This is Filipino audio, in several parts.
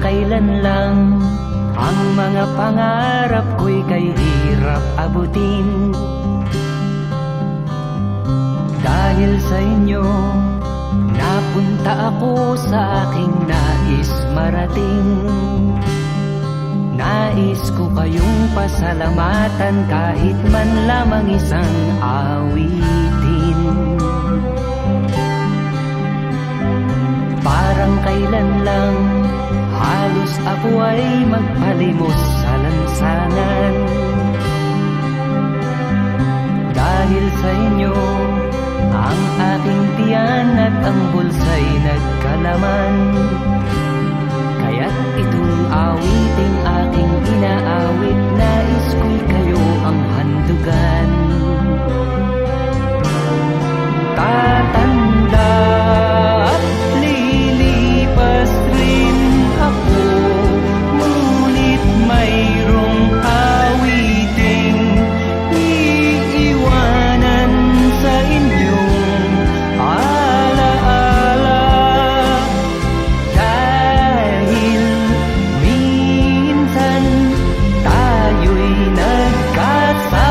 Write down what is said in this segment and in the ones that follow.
kailan lang ang mga pangarap ko'y kay hirap abutin. Dahil sa inyo, napunta ako sa aking nais marating. Nais ko kayong pasalamatan kahit man lamang isang awitin. Parang kailan lang halos ako ay magpalimos sa lansangan. Dahil sa inyo, ang aking tiyan at ang bulsa'y nagkalaman. Kaya't itong awiting aking inaawit, nais ko'y kayo ang handugan. Tatanda at lilipas rin ako, ngunit mayroong awiting iiwanan sa inyong alaala. Dahil minsan tayo'y nagkasama.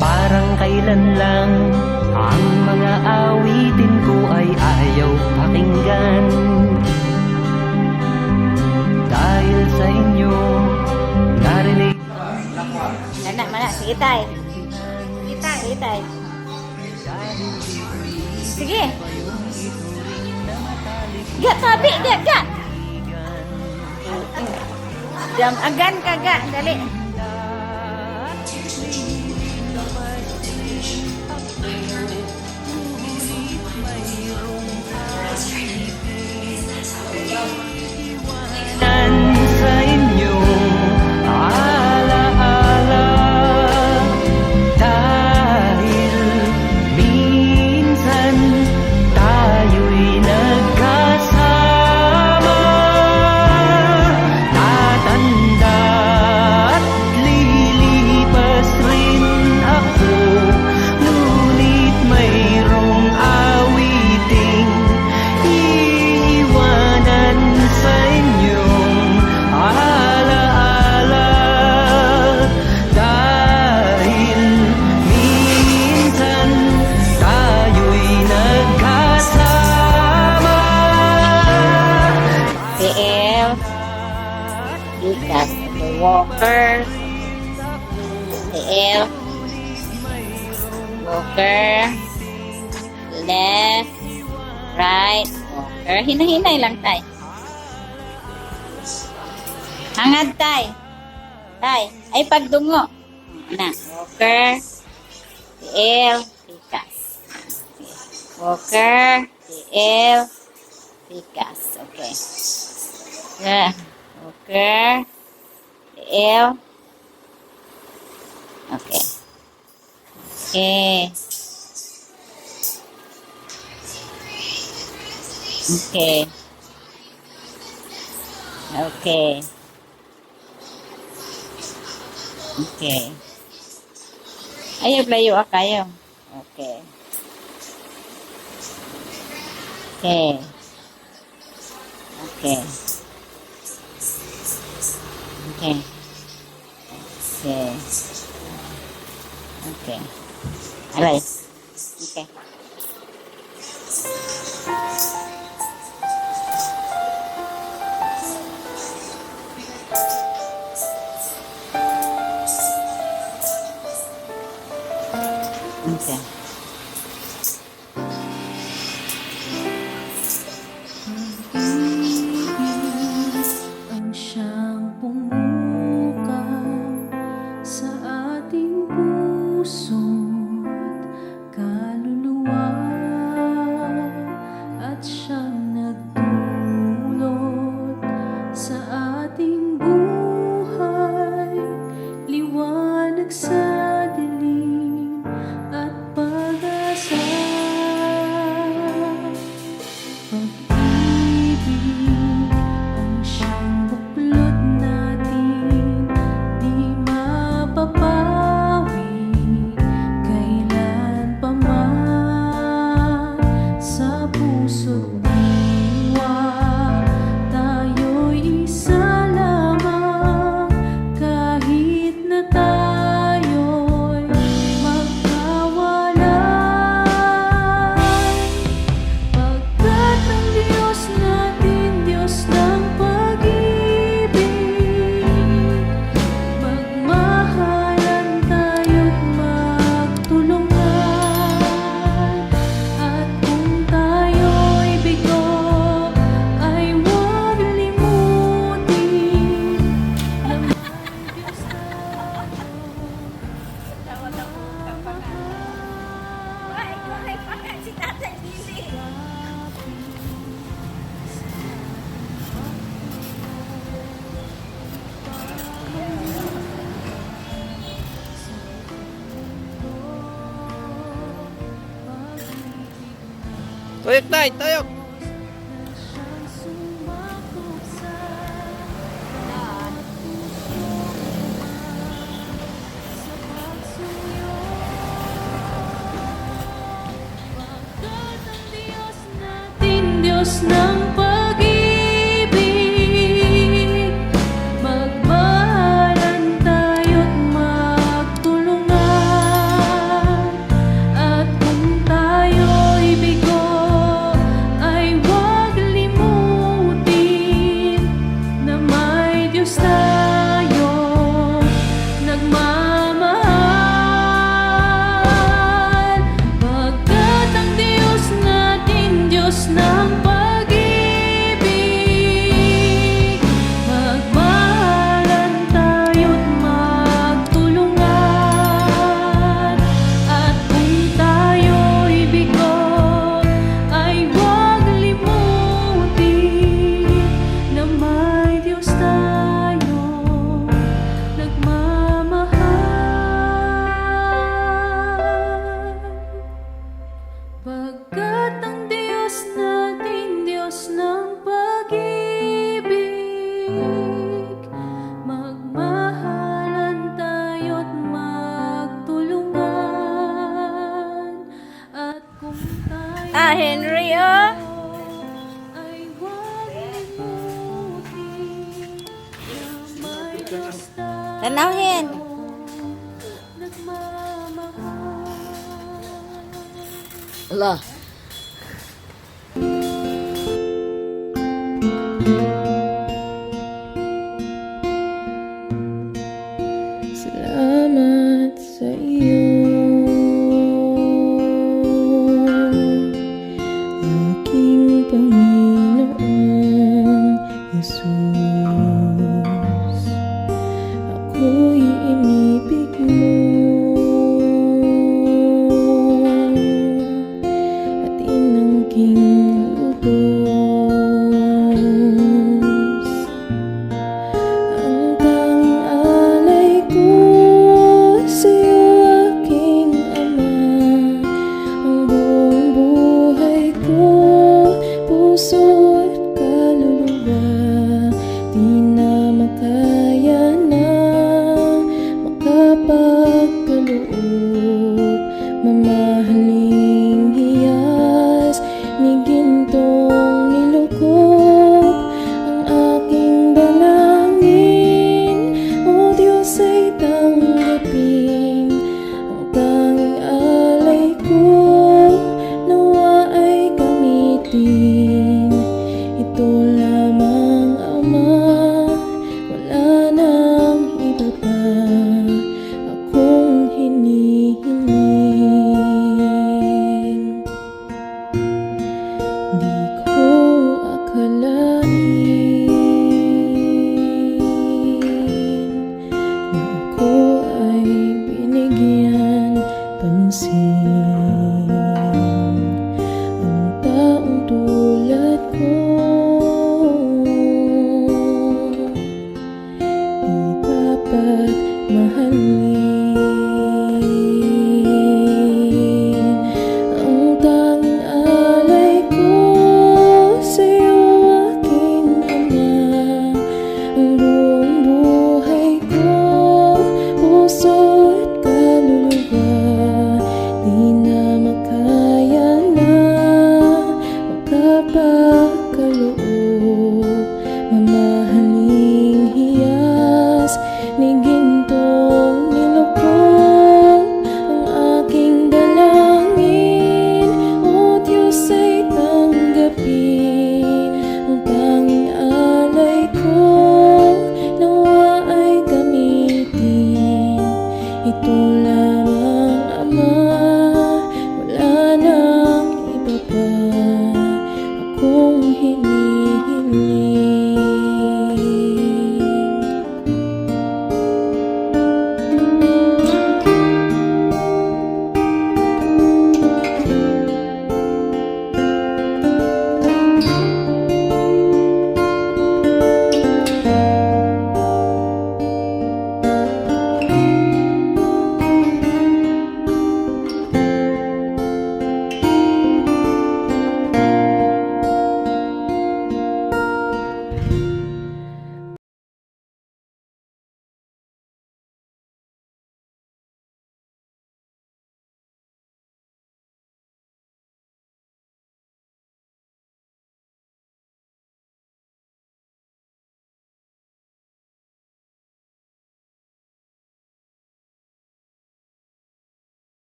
Parang kailan lang ang mga awitin ko ay ayaw pakinggan. Dahil sa inyo, narinig. Mana, sige tay. Sige tay. Sige. Gak tabi, gak. Jam agan kagak, dali. Sa inyong alaala. Dahil minsan tayo'y nagkasama. Tatanda at lilipas rin ako, ngunit mayroong awiting iiwanan sa inyong alaala. Dahil minsan tayo'y nagkasama. PL. Ikas. Walker. PL. Walker. Left. Right. Walker. Hinahinay lang tay. Hangad tay. Tay. Ay pagdungo. Na. Walker. PL. Ikas. Walker. PL. Ikas. Okay. Yeah. Walker. PL. Okay. Okay. Okay. Okay. Okay. Ayaw layo kayo. Okay. Okay. Okay. Okay. Okay. Okay. Alay. Okay. Okay. Ang siyang pumukaw sa ating puso't kaluluwa, at siyang nagdulot sa ating buhay, liwanag sa dilim at Tuyok tay, tuyok. siyang sumakop sa pagsuyo. Pagkat ang Diyos natin, Diyos ng pag-ibig, magmahalan tayo't magtulungan. At kung tayo'y bigo, ay huwag limutin na may Diyos tayong nagmamahal. Pagkat ang Diyos natin, Diyos ng pag-ibig, magmahalan tayo't magtulungan. At kung tayo'y bigo, ay huwag limutin na may Diyos tayong nagmamahal. Pagkat ang Diyos natin, Diyos ng pag-ibig, magmahalan tayo't magtulungan. At kung tayo Henry, oh. ay huwag limutin na may Diyos Tanawin. tayong nagmamahal. Allah. Salamat sa iyo, aking Panginoong Jesus. Ako'y inibig mo at inangking lubos. Ang tanging alay ko sa'yo, aking Ama, ang buong buhay ko, puso at kaluluwa, di na makaya na makapagkaloob. Mamahaling hiyas ni gintong nilukop ang aking dalangin. O Diyos, ay tanggapin ang tanging alay ko, nawa ay gamitin. Ito lamang, Ama, wala nang iba pa akong hinihiling. Di ko akalain na ako ay binigyan pansin.